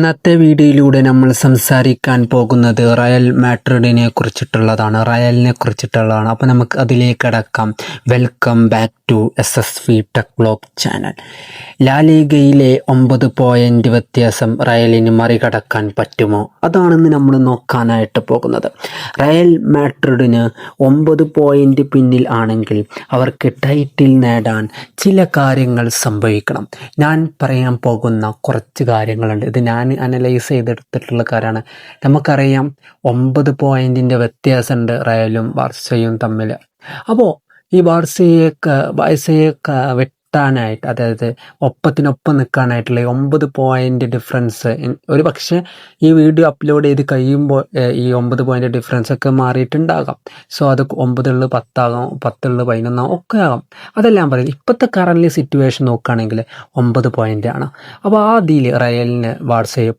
ഇന്നത്തെ വീഡിയോയിലൂടെ നമ്മൾ സംസാരിക്കാൻ പോകുന്നത് റയൽ മാഡ്രിഡിനെ കുറിച്ചിട്ടുള്ളതാണ്. അപ്പോൾ നമുക്ക് അതിലേക്ക് കടക്കാം. Welcome back to SSV tech vlog channel. ലാലിഗയിലെ 9 പോയിന്റ് വ്യത്യാസം റയലിന് മറികടക്കാൻ പറ്റുമോ? അതാണെന്ന് നമ്മൾ നോക്കാനായിട്ട് പോകുന്നത്. റയൽ മാഡ്രിഡിന് 9 പോയിന്റ് പിന്നിൽ ആണെങ്കിൽ അവർക്ക് ടൈറ്റിൽ നേടാൻ ചില കാര്യങ്ങൾ സംഭവിക്കണം. ഞാൻ പറയാൻ പോകുന്ന കുറച്ച് കാര്യങ്ങളുണ്ട്. ഇത് ഞാൻ അനലൈസ് ചെയ്തെടുത്തിട്ടുള്ള കാര്യമാണ്. നമുക്കറിയാം 9 പോയിന്റിൻ്റെ വ്യത്യാസമുണ്ട് റയലും ബാർസയും തമ്മിൽ. അപ്പോൾ ഈ ബാർസയെ വെട്ടാനായിട്ട്, അതായത് ഒപ്പത്തിനൊപ്പം നിൽക്കാനായിട്ടുള്ള 9 പോയിന്റ് ഡിഫറൻസ്, ഒരു പക്ഷേ ഈ വീഡിയോ അപ്ലോഡ് ചെയ്ത് കഴിയുമ്പോൾ ഈ 9 പോയിന്റ് ഡിഫറൻസ് ഒക്കെ മാറിയിട്ടുണ്ടാകാം. സോ അത് 9 10 ആകാം, 10 11 ഒക്കെ ആകാം. അതെല്ലാം പറയുന്നത് ഇപ്പോഴത്തെ കറൻറ്റ് സിറ്റുവേഷൻ നോക്കുകയാണെങ്കിൽ 9 പോയിന്റ് ആണ്. അപ്പോൾ ആ അതിൽ റയലിന് ബാർസയെ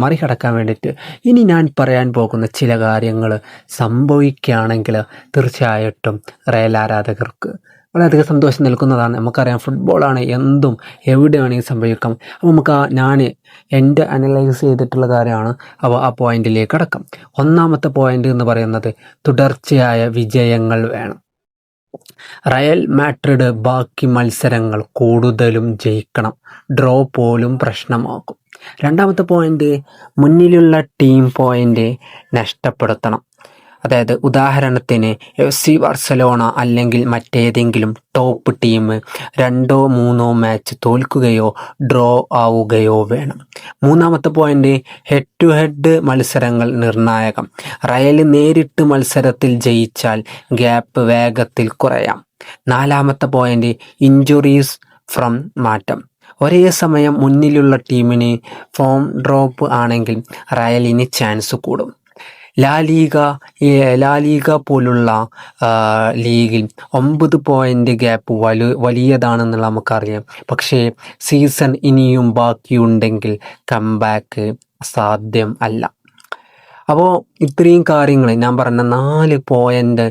മറികടക്കാൻ വേണ്ടിയിട്ട് ഇനി ഞാൻ പറയാൻ പോകുന്ന ചില കാര്യങ്ങൾ സംഭവിക്കുകയാണെങ്കിൽ തീർച്ചയായിട്ടും റയൽ ആരാധകർക്ക് വളരെയധികം സന്തോഷം നൽകുന്നതാണ്. നമുക്കറിയാം, ഫുട്ബോളാണ്, എന്തും എവിടെ വേണമെങ്കിൽ സംഭവിക്കാം. അപ്പോൾ ഞാൻ എൻ്റെ അനലൈസ് ചെയ്തിട്ടുള്ള കാര്യമാണ്. അപ്പോൾ ആ പോയിന്റിലേക്ക് കടക്കാം. ഒന്നാമത്തെ പോയിന്റ് എന്ന് പറയുന്നത് തുടർച്ചയായ വിജയങ്ങൾ വേണം. റയൽ മാഡ്രിഡ് ബാക്കി മത്സരങ്ങൾ കൂടുതലും ജയിക്കണം. ഡ്രോ പോലും പ്രശ്നമാക്കും. രണ്ടാമത്തെ പോയിന്റ്, മുന്നിലുള്ള ടീം പോയിന്റ് നഷ്ടപ്പെടുത്തണം. അതായത് ഉദാഹരണത്തിന് FC ബാർസലോണ അല്ലെങ്കിൽ മറ്റേതെങ്കിലും ടോപ്പ് ടീം 2-3 മാച്ച് തോൽക്കുകയോ ഡ്രോ ആവുകയോ വേണം. മൂന്നാമത്തെ പോയിന്റ്, ഹെഡ് ടു ഹെഡ് മത്സരങ്ങൾ നിർണായകം. റയൽ നേരിട്ട് മത്സരത്തിൽ ജയിച്ചാൽ ഗ്യാപ്പ് വേഗത്തിൽ കുറയാം. നാലാമത്തെ പോയിന്റ്, ഇഞ്ചുറീസ് ഫ്രം മാറ്റം. ഒരേ സമയം മുന്നിലുള്ള ടീമിന് ഫോം ഡ്രോപ്പ് ആണെങ്കിൽ റയലിന് ചാൻസ് കൂടും. ലാലിഗ പോലുള്ള ലീഗിൽ 9 പോയിന്റ് ഗ്യാപ്പ് വലിയതാണെന്നുള്ള നമുക്കറിയാം. പക്ഷേ സീസൺ ഇനിയും ബാക്കിയുണ്ടെങ്കിൽ കംബാക്ക് സാധ്യം അല്ല. അപ്പോൾ ഇത്രയും കാര്യങ്ങൾ ഞാൻ പറഞ്ഞ 4 പോയിന്റ്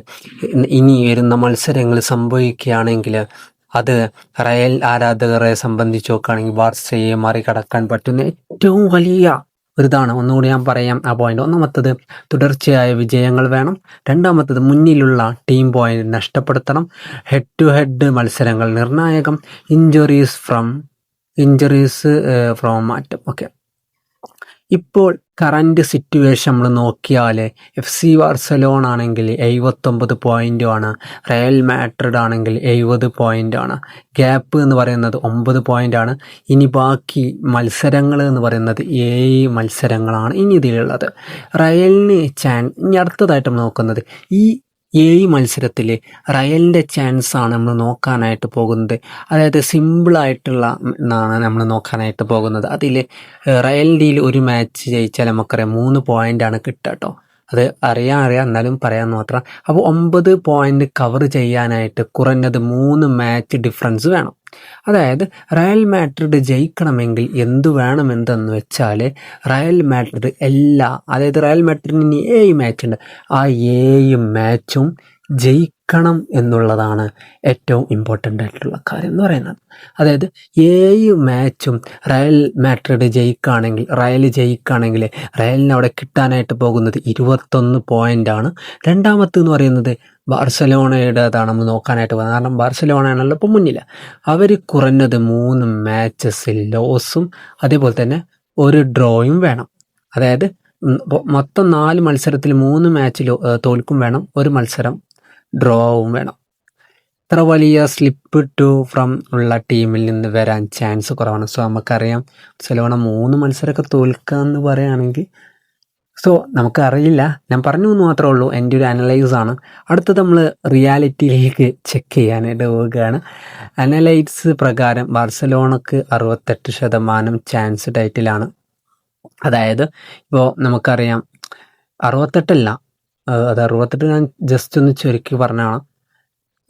ഇനി വരുന്ന മത്സരങ്ങൾ സംഭവിക്കുകയാണെങ്കിൽ അത് റയൽ ആരാധകരെ സംബന്ധിച്ച് നോക്കുകയാണെങ്കിൽ ബാർസയെ മറികടക്കാൻ പറ്റുന്ന ഏറ്റവും വലിയ ഒരിതാണ്. ഒന്നുകൂടി ഞാൻ പറയാം ആ പോയിന്റ്. ഒന്നാമത്തത്, തുടർച്ചയായ വിജയങ്ങൾ വേണം. രണ്ടാമത്തത്, മുന്നിലുള്ള ടീം പോയിന്റ് നഷ്ടപ്പെടുത്തണം. ഹെഡ് ടു ഹെഡ് മത്സരങ്ങൾ നിർണായകം. ഇഞ്ചുറീസ് ഫ്രോം മാറ്റം. ഓക്കെ, ഇപ്പോൾ കറൻറ്റ് സിറ്റുവേഷൻ നമ്മൾ നോക്കിയാൽ FC ബാർസലോണ ആണെങ്കിൽ 79 പോയിൻ്റുമാണ്, റയൽ മാഡ്രിഡ് ആണെങ്കിൽ 70 പോയിൻ്റാണ്. ഗ്യാപ്പ് എന്ന് പറയുന്നത് 9 പോയിൻ്റാണ്. ഇനി ബാക്കി മത്സരങ്ങൾ എന്ന് പറയുന്നത് 7 മത്സരങ്ങളാണ് ഇനി ഇതിലുള്ളത്. റയലിന് ഇനി അടുത്തതായിട്ട് നമ്മൾ നോക്കുന്നത് ഈ 7 മത്സരത്തിൽ റയലിൻ്റെ ചാൻസാണ് നമ്മൾ നോക്കാനായിട്ട് പോകുന്നത്. അതായത് സിമ്പിളായിട്ടുള്ള എന്നാണ് നമ്മൾ നോക്കാനായിട്ട് പോകുന്നത്. അതിൽ റയലിൻ്റെ ഒരു മാച്ച് ജയിച്ചാൽ നമുക്കറിയാം 3 പോയിൻ്റാണ് കിട്ടുക കേട്ടോ. അത് അറിയാം എന്നാലും പറയാമെന്ന് മാത്രം. അപ്പോൾ 9 പോയിന്റ് കവർ ചെയ്യാനായിട്ട് കുറഞ്ഞത് 3 മാച്ച് ഡിഫറൻസ് വേണം. അതായത് റയൽ മാഡ്രിഡ് ജയിക്കണമെങ്കിൽ എന്തു വേണമെന്തെന്ന് വെച്ചാൽ റയൽ മാഡ്രിഡിന് ഇനി 7 മാച്ച് ഉണ്ട്. ആ 7 മാച്ചും ജയിക്കണം എന്നുള്ളതാണ് ഏറ്റവും ഇമ്പോർട്ടൻ്റ് ആയിട്ടുള്ള കാര്യം എന്ന് പറയുന്നത്. അതായത് 7 മാച്ചും റയൽ മാഡ്രിഡ് ജയിക്കുകയാണെങ്കിൽ റയലിന് അവിടെ കിട്ടാനായിട്ട് പോകുന്നത് 21 പോയിൻ്റാണ്. രണ്ടാമത്തെന്ന് പറയുന്നത് ബാർസലോണയുടേതാണ് നമ്മൾ നോക്കാനായിട്ട് പോകുന്നത്. കാരണം ബാർസലോണയാണല്ലോ ഇപ്പോൾ മുന്നിൽ. അവർ കുറഞ്ഞത് 3 മാച്ചസിൽ ലോസും അതേപോലെ തന്നെ 1 ഡ്രോയും വേണം. അതായത് മൊത്തം 4 മത്സരത്തിൽ 3 മാച്ച് തോൽക്കും വേണം, 1 മത്സരം ഡ്രോവും വേണം. ഇത്ര വലിയ സ്ലിപ്പ് ടു ഫ്രം ഉള്ള ടീമിൽ നിന്ന് വരാൻ ചാൻസ് കുറവാണ്. സോ നമുക്കറിയാം ബാർസലോണ 3 മത്സരമൊക്കെ തോൽക്കുക എന്ന് പറയുകയാണെങ്കിൽ, സോ നമുക്കറിയില്ല, ഞാൻ പറഞ്ഞു എന്ന് മാത്രമേ ഉള്ളൂ, എൻ്റെ ഒരു അനലൈസാണ്. അടുത്തത് നമ്മൾ റിയാലിറ്റിയിലേക്ക് ചെക്ക് ചെയ്യാനായിട്ട് പോവുകയാണ്. അനലൈസ് പ്രകാരം ബാർസലോണക്ക് 68% ചാൻസ് ടൈറ്റിലാണ്. അതായത് ഇപ്പോൾ നമുക്കറിയാം 68 ഞാൻ ജസ്റ്റ് ഒന്ന് ചുരുക്കി പറഞ്ഞാണ്.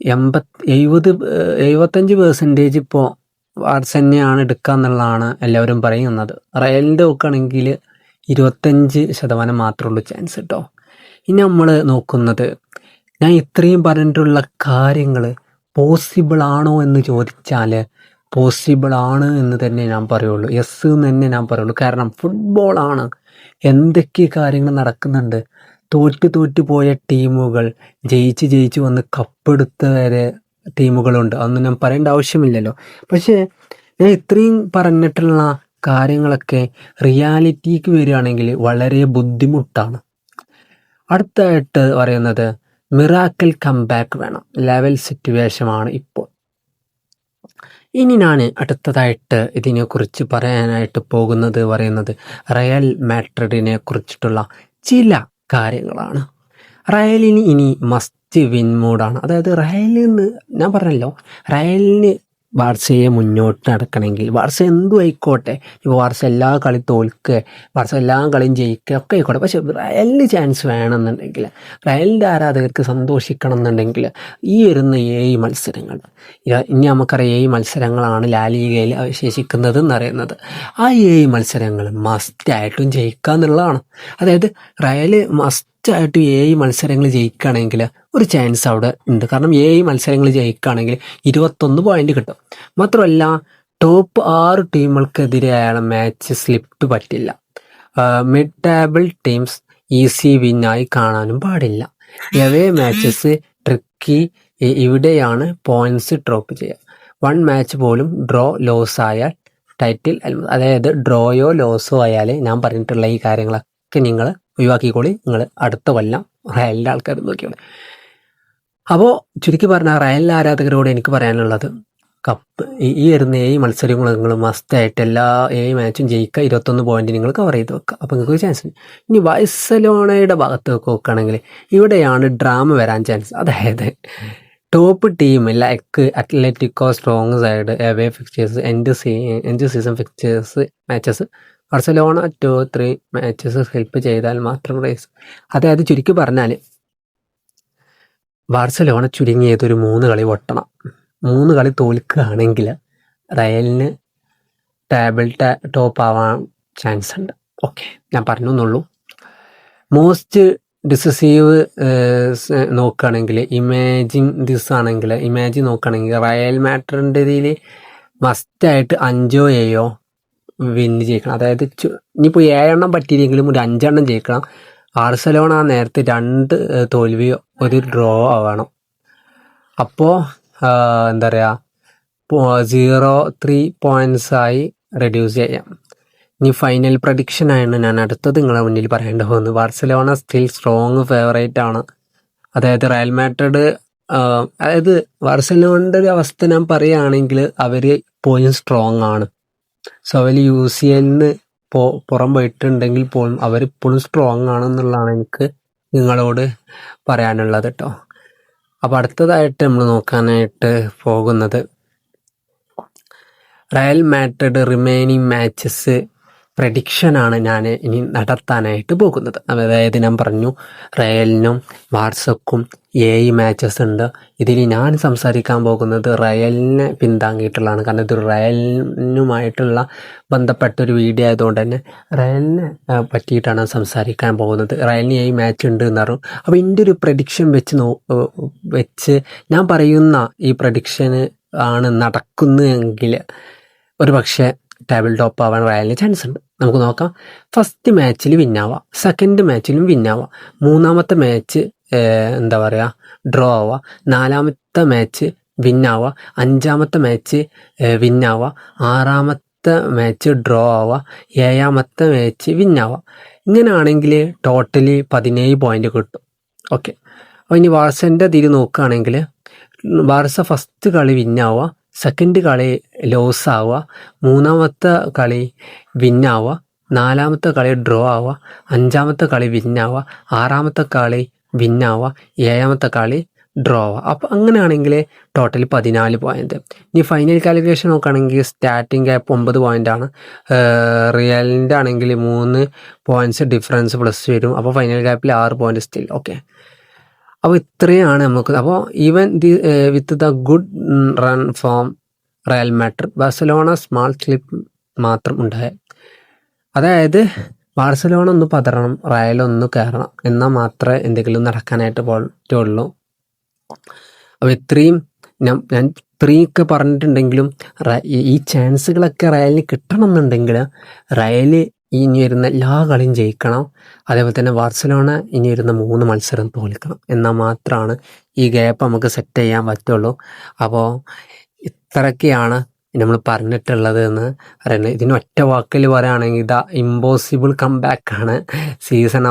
75% ഇപ്പോൾ ബാർസ തന്നെയാണ് എടുക്കുക എന്നുള്ളതാണ് എല്ലാവരും പറയുന്നത്. റയലിൻ്റെ നോക്കുകയാണെങ്കിൽ 25% മാത്രമേ ഉള്ളൂ ചാൻസ് കേട്ടോ. ഇനി നമ്മൾ നോക്കുന്നത്, ഞാൻ ഇത്രയും പറഞ്ഞിട്ടുള്ള കാര്യങ്ങൾ പോസിബിൾ ആണോ എന്ന് ചോദിച്ചാൽ പോസിബിൾ ആണ് എന്ന് തന്നെ ഞാൻ പറയുള്ളൂ. യെസ് എന്ന് തന്നെ ഞാൻ പറയുള്ളൂ. കാരണം ഫുട്ബോളാണ്, എന്തൊക്കെ കാര്യങ്ങൾ നടക്കുന്നുണ്ട്. തോറ്റു പോയ ടീമുകൾ ജയിച്ച് വന്ന് കപ്പെടുത്ത വരെ ടീമുകളുണ്ട്. അതൊന്നും ഞാൻ പറയേണ്ട ആവശ്യമില്ലല്ലോ. പക്ഷേ ഞാൻ ഇത്രയും പറഞ്ഞിട്ടുള്ള കാര്യങ്ങളൊക്കെ റിയാലിറ്റിക്ക് വരികയാണെങ്കിൽ വളരെ ബുദ്ധിമുട്ടാണ്. അടുത്തായിട്ട് പറയുന്നത് മിറാക്കിൾ കംബാക്ക് വേണം, ലെവൽ സിറ്റുവേഷനാണ് ഇപ്പോൾ. ഇനി ഞാൻ അടുത്തതായിട്ട് ഇതിനെക്കുറിച്ച് പറയാനായിട്ട് പറയുന്നത് റയൽ മാഡ്രിഡിനെ കുറിച്ചിട്ടുള്ള ചില കാര്യങ്ങളാണ്. റയലിന് ഇനി മസ്റ്റ് വിൻ മൂഡാണ്. അതായത് റയലിന് ഞാൻ പറഞ്ഞല്ലോ, റയലിന് ബാർസയെ മുന്നോട്ട് നടക്കണമെങ്കിൽ ബാർസ എന്തും ആയിക്കോട്ടെ, ഇപ്പോൾ ബാർസ എല്ലാ കളി തോൽക്കുക, ബാർസ എല്ലാ കളിയും ജയിക്കുക ഒക്കെ ആയിക്കോട്ടെ, പക്ഷെ റയലിന് ചാൻസ് വേണമെന്നുണ്ടെങ്കിൽ, റയലിൻ്റെ ആരാധകർക്ക് സന്തോഷിക്കണം എന്നുണ്ടെങ്കിൽ ഈ വരുന്ന 7 മത്സരങ്ങൾ, ഇനി നമുക്കറിയാം 7 മത്സരങ്ങളാണ് ലാലിഗയിൽ അവശേഷിക്കുന്നത് എന്നറിയുന്നത്. ആ 7 മത്സരങ്ങൾ മസ്റ്റായിട്ടും ജയിക്കുക എന്നുള്ളതാണ്. അതായത് റയൽ മസ്റ്റായിട്ട് 7 മത്സരങ്ങൾ ജയിക്കുകയാണെങ്കിൽ ഒരു ചാൻസ് അവിടെ ഉണ്ട്. കാരണം 7 മത്സരങ്ങൾ ജയിക്കുകയാണെങ്കിൽ 21 പോയിന്റ് കിട്ടും. മാത്രമല്ല ടോപ്പ് 6 ടീമുകൾക്കെതിരെ അയാളെ മാച്ച് സ്ലിപ്പ് പറ്റില്ല. മിഡ് ടേബിൾ ടീംസ് ഈസി വിന്നായി കാണാനും പാടില്ല. എവേ മാച്ചസ് ട്രിക്കി, ഇവിടെയാണ് പോയിന്റ്സ് ഡ്രോപ്പ് ചെയ്യുക. 1 മാച്ച് പോലും ഡ്രോ ലോസ് ആയാൽ ടൈറ്റിൽ, അതായത് ഡ്രോയോ ലോസോ ആയാൽ ഞാൻ പറഞ്ഞിട്ടുള്ള ഈ കാര്യങ്ങളൊക്കെ നിങ്ങൾ ഒഴിവാക്കിക്കോളി. നിങ്ങൾ അടുത്ത കൊല്ലം റയലിൻ്റെ ആൾക്കാർ നോക്കിയോളി. അപ്പോൾ ചുരുക്കി പറഞ്ഞാൽ റയൽ ആരാധകരോട് എനിക്ക് പറയാനുള്ളത്, കപ്പ് ഈ വരുന്ന 7 മത്സരങ്ങൾ നിങ്ങൾ മസ്റ്റായിട്ട് എല്ലാ 7 മാച്ചും ജയിക്കുക. 21 പോയിന്റ് നിങ്ങൾ കവർ ചെയ്ത് വെക്കുക. അപ്പോൾ നിങ്ങൾക്ക് ചാൻസ് ഉണ്ട്. ഇനി ബാഴ്സലോണയുടെ ഭാഗത്തേക്ക് നോക്കുകയാണെങ്കിൽ ഇവിടെയാണ് ഡ്രാമ വരാൻ ചാൻസ്. അതായത് top team like Atletico strong side away fixtures, end season fixtures matches Barcelona 2-3 matches help ചെയ്താൽ മാത്രം റേസ്. അതായത് ചുരുക്കി പറഞ്ഞാൽ ബാർസലോണ ചുരുങ്ങിയത് ഒരു 3 കളി പൊട്ടണം. 3 കളി തോൽക്കുകയാണെങ്കിൽ റയലിന് ടേബിൾ ടോപ്പ് ആവാൻ ചാൻസ് ഉണ്ട്. ഓക്കെ, ഞാൻ പറഞ്ഞു എന്നുള്ളൂ. മോസ്റ്റ് ഡിസിസീവ് നോക്കുകയാണെങ്കിൽ ഇമാജിൻ നോക്കുകയാണെങ്കിൽ റയൽ മാഡ്രിഡിൻ്റെ ഇതിൽ മസ്റ്റായിട്ട് 5 or 7 വിന്ന് ജയിക്കണം. അതായത് ഇനിയിപ്പോൾ 7 എണ്ണം പറ്റിയില്ലെങ്കിലും ഒരു 5 എണ്ണം ജയിക്കണം. ബാർസലോണ നേരത്തെ 2 തോൽവിയോ 1 ഡ്രോ ആവണം. അപ്പോൾ എന്താ പറയുക, 0-3 പോയിൻറ്റ്സായി റെഡ്യൂസ് ചെയ്യാം. ഇനി ഫൈനൽ പ്രഡിക്ഷനാണ് ഞാൻ അടുത്തത് നിങ്ങളെ മുന്നിൽ പറയേണ്ട പോകുന്നത്. ബാർസലോണ സ്റ്റിൽ സ്ട്രോങ് ഫേവറേറ്റ് ആണ്. അതായത് റയൽ മാഡ്രിഡ്, അതായത് ബാർസലോണയുടെ ഒരു അവസ്ഥ ഞാൻ പറയുകയാണെങ്കിൽ അവർ പോലും സ്ട്രോങ് ആണ്. സോ അവർ UCL പുറം പോയിട്ടുണ്ടെങ്കിൽ പോലും അവരിപ്പോഴും സ്ട്രോങ് ആണെന്നുള്ളതാണ് എനിക്ക് നിങ്ങളോട് പറയാനുള്ളത് കേട്ടോ. അപ്പോൾ അടുത്തതായിട്ട് നമ്മൾ നോക്കാനായിട്ട് പോകുന്നത് റയൽ മാഡ്രിഡ് റിമൈനിങ് മാച്ചസ് പ്രഡിക്ഷനാണ് ഞാൻ ഇനി നടത്താനായിട്ട് പോകുന്നത്. അതായത് ഞാൻ പറഞ്ഞു റയലിനും ബാർസക്കും 7 മാച്ചസ് ഉണ്ട്. ഇതിൽ ഞാൻ സംസാരിക്കാൻ പോകുന്നത് റയലിനെ പിന്താങ്ങിയിട്ടുള്ളതാണ്. കാരണം ഇത് റയലിനുമായിട്ടുള്ള ബന്ധപ്പെട്ടൊരു വീഡിയോ ആയതുകൊണ്ട് തന്നെ റയലിനെ പറ്റിയിട്ടാണ് സംസാരിക്കാൻ പോകുന്നത്. റയലിന് 7 മാച്ച് ഉണ്ട് എന്ന് പറഞ്ഞു. അപ്പോൾ ഇതിൻ്റെ ഒരു പ്രഡിക്ഷൻ വെച്ച് ഞാൻ പറയുന്ന ഈ പ്രഡിക്ഷന് ആണ് നടക്കുന്നതെങ്കിൽ ഒരു പക്ഷേ ടേബിൾ ടോപ്പ് ആവാൻ റയലിന് ചാൻസ് ഉണ്ട്. നമുക്ക് നോക്കാം. ഫസ്റ്റ് മാച്ചിൽ വിന്നാവുക, സെക്കൻഡ് മാച്ചിലും വിന്നാവുക, 3-ാമത്തെ മാച്ച് എന്താ പറയുക ഡ്രോ ആവുക, 4-ാമത്തെ മാച്ച് വിന്നാവുക, 5-ാമത്തെ മാച്ച് വിന്നാവുക, 6-ാമത്തെ മാച്ച് ഡ്രോ ആവുക, 7-ാമത്തെ മാച്ച് വിന്നാവുക. ഇങ്ങനെയാണെങ്കിൽ ടോട്ടലി 17 പോയിന്റ് കിട്ടും. ഓക്കെ, അപ്പോൾ ഇനി ബാർസൻ്റെ ഇതിൽ നോക്കുകയാണെങ്കിൽ ബാർസ ഫസ്റ്റ് കളി വിന്നാവുക, സെക്കൻഡ് കളി ലോസ് ആവുക, 3-ാമത്തെ കളി വിന്നാവുക, 4-ാമത്തെ കളി ഡ്രോ ആവുക, 5-ാമത്തെ കളി വിന്നാവുക, 6-ാമത്തെ കളി വിന്നാവുക, 7-ാമത്തെ കളി ഡ്രോ ആവുക. അപ്പോൾ അങ്ങനെയാണെങ്കിൽ ടോട്ടൽ 14 പോയിന്റ്. ഇനി ഫൈനൽ കാലിബ്രേഷൻ നോക്കുകയാണെങ്കിൽ സ്റ്റാർട്ടിംഗ് ഗ്യാപ്പ് 9 പോയിൻ്റാണ്. റിയലിൻ്റെ ആണെങ്കിൽ 3 പോയിൻറ്റ്സ് ഡിഫറൻസ് പ്ലസ് വരും. അപ്പോൾ ഫൈനൽ ഗ്യാപ്പിൽ 6 പോയിന്റ് സ്റ്റിൽ. ഓക്കെ, അപ്പോൾ ഇത്രയാണ് നമുക്ക്. അപ്പോൾ even with the good run from Real Madrid, Barcelona small slip മാത്രം ഉണ്ടായ. അതായത് ബാർസലോണ ഒന്ന് പതറണം, റയൽ ഒന്ന് കയറണം, എന്നാൽ മാത്രമേ എന്തെങ്കിലും നടക്കാനായിട്ട് പറ്റുള്ളൂ. അപ്പോൾ ഇത്രയും ഞാൻ ഇത്രയൊക്കെ പറഞ്ഞിട്ടുണ്ടെങ്കിലും ഈ ചാൻസുകളൊക്കെ റയലിന് കിട്ടണം എന്നുണ്ടെങ്കിൽ റയൽ ഇനി വരുന്ന എല്ലാ കളിയും ജയിക്കണം. അതേപോലെ തന്നെ ബാർസലോണ ഇനി വരുന്ന 3 മത്സരം തോൽക്കണം. എന്നാൽ മാത്രമാണ് ഈ ഗ്യാപ്പ് നമുക്ക് സെറ്റ് ചെയ്യാൻ പറ്റുള്ളൂ. അപ്പോൾ ഇത്രയൊക്കെയാണ് നമ്മൾ പറഞ്ഞിട്ടുള്ളത് എന്ന് പറയുന്നത്. ഇതിന് ഒറ്റ വാക്കിൽ പറയുകയാണെങ്കിൽ ഇതാ ഇമ്പോസിബിൾ കംബാക്കാണ്. സീസൺ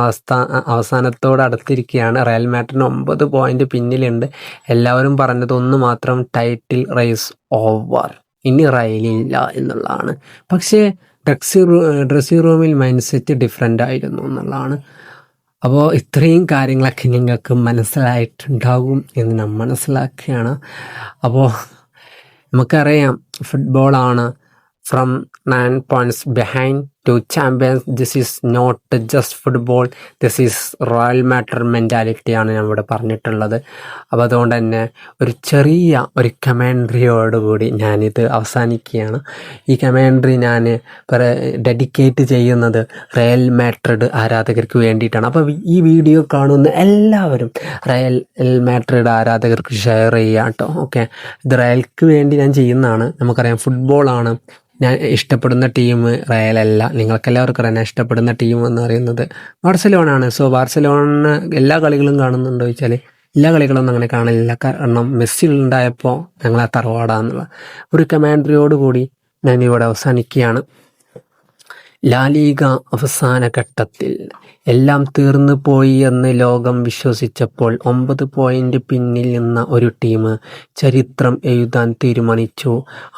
അവസാനത്തോട് അടുത്തിരിക്കുകയാണ്. റയൽ മാഡ്രിഡിന് 9 പോയിന്റ് പിന്നിലുണ്ട്. എല്ലാവരും പറഞ്ഞത് ഒന്ന് മാത്രം, ടൈറ്റിൽ റേസ് ഓവർ, ഇനി റയലില്ല എന്നുള്ളതാണ്. പക്ഷേ ഡ്രസ്സിംഗ് റൂമിൽ മൈൻഡ് സെറ്റ് ഡിഫറെൻ്റ് ആയിരുന്നു എന്നുള്ളതാണ്. അപ്പോൾ ഇത്രയും കാര്യങ്ങളൊക്കെ നിങ്ങൾക്ക് മനസ്സിലായിട്ടുണ്ടാകും എന്ന് ഞാൻ മനസ്സിലാക്കുകയാണ്. അപ്പോൾ നമുക്കറിയാം ഫുട്ബോളാണ്. From 9 points behind to champions. This is not just football. This is Real Madrid മെൻറ്റാലിറ്റിയാണ് ഞാൻ ഇവിടെ പറഞ്ഞിട്ടുള്ളത്. അപ്പോൾ അതുകൊണ്ട് തന്നെ ഒരു ചെറിയ ഒരു കമൻട്രിയോടുകൂടി ഞാനിത് അവസാനിക്കുകയാണ്. ഈ കമൻട്രി ഞാൻ ഡെഡിക്കേറ്റ് ചെയ്യുന്നത് റയൽ മാഡ്രിഡ് ആരാധകർക്ക് വേണ്ടിയിട്ടാണ്. അപ്പോൾ ഈ വീഡിയോ കാണുന്ന എല്ലാവരും റയൽ മാഡ്രിഡ് ആരാധകർക്ക് ഷെയർ ചെയ്യുക കേട്ടോ. ഓക്കെ, ഇത് റയൽക്ക് വേണ്ടി ഞാൻ ചെയ്യുന്നതാണ്. നമുക്കറിയാം ഫുട്ബോളാണ് ഞാൻ ഇഷ്ടപ്പെടുന്ന ടീം റയലല്ല. നിങ്ങൾക്കെല്ലാവർക്കും അറിയാം ഇഷ്ടപ്പെടുന്ന ടീം എന്ന് പറയുന്നത് ബാർസലോണ ആണ്. സോ ബാർസലോണ എല്ലാ കളികളും കാണുന്നുണ്ടോ ചോദിച്ചാൽ എല്ലാ കളികളൊന്നും അങ്ങനെ കാണലില്ല. കാരണം മെസ്സി ഉണ്ടായപ്പോൾ ഞങ്ങളെ തറവാടാന്നുള്ള ഒരു കമാൻഡറിയോടുകൂടി ഞാനിവിടെ അവസാനിക്കുകയാണ്. ലാലീഗ അവസാന ഘട്ടത്തിൽ എല്ലാം തീർന്നു പോയി എന്ന് ലോകം വിശ്വസിച്ചപ്പോൾ 9 പോയിന്റ് പിന്നിൽ നിന്ന ഒരു ടീം ചരിത്രം എഴുതാൻ തീരുമാനിച്ചു.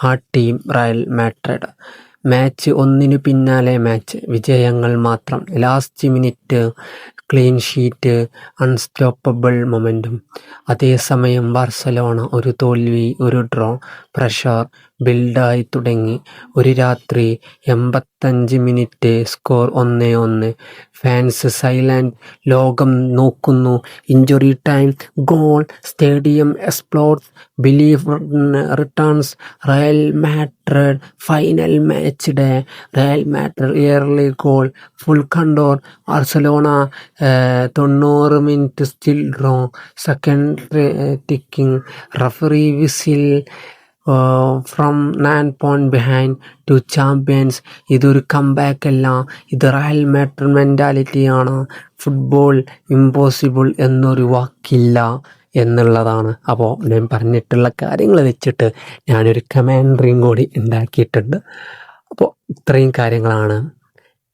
ആ ടീം റയൽ മാഡ്രിഡ്. മാച്ച് ഒന്നിനു പിന്നാലെ മാച്ച് വിജയങ്ങൾ മാത്രം. Last minute clean sheet, unstoppable momentum. അതേസമയം ബാർസലോണ ഒരു തോൽവി, ഒരു ഡ്രോ. പ്രഷർ ബിൽഡായി തുടങ്ങി. ഒരു രാത്രി 85 മിനിറ്റ്, സ്കോർ 1-1. ഫാൻസ് സൈലന്റ്, ലോകം നോക്കുന്നു. Injury time, goal, stadium explodes, belief returns. Real Madrid final match day. Real Madrid early goal, full control. Barcelona 90 minute still draw. Second ticking, referee whistle. From 9 point behind to champions. ഇതൊരു comeback അല്ല, ഇത് Real Madrid മെൻറ്റാലിറ്റിയാണ്. Football impossible എന്നൊരു വാക്കില്ല എന്നുള്ളതാണ്. അപ്പോൾ ഞാൻ പറഞ്ഞിട്ടുള്ള കാര്യങ്ങൾ വെച്ചിട്ട് ഞാനൊരു കമാൻഡറിയും കൂടി ഉണ്ടാക്കിയിട്ടുണ്ട്. അപ്പോൾ ഇത്രയും കാര്യങ്ങളാണ്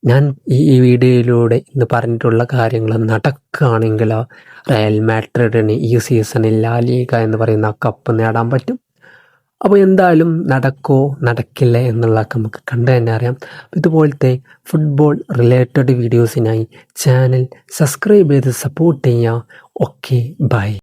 ഞാൻ ഈ വീഡിയോയിലൂടെ ഇന്ന് പറഞ്ഞിട്ടുള്ള കാര്യങ്ങൾ നടക്കുകയാണെങ്കിൽ റയൽ മാഡ്രിഡിന് ഈ സീസണിൽ ലാ ലീഗ എന്ന് പറയുന്ന കപ്പ് നേടാൻ പറ്റും. അപ്പോൾ എന്തായാലും നടക്കോ നടക്കില്ല എന്നുള്ളതൊക്കെ നമുക്ക് കണ്ടു തന്നെ അറിയാം. ഇതുപോലത്തെ ഫുട്ബോൾ റിലേറ്റഡ് വീഡിയോസിനായി ചാനൽ സബ്സ്ക്രൈബ് ചെയ്ത് സപ്പോർട്ട് ചെയ്യുക. Okay, by.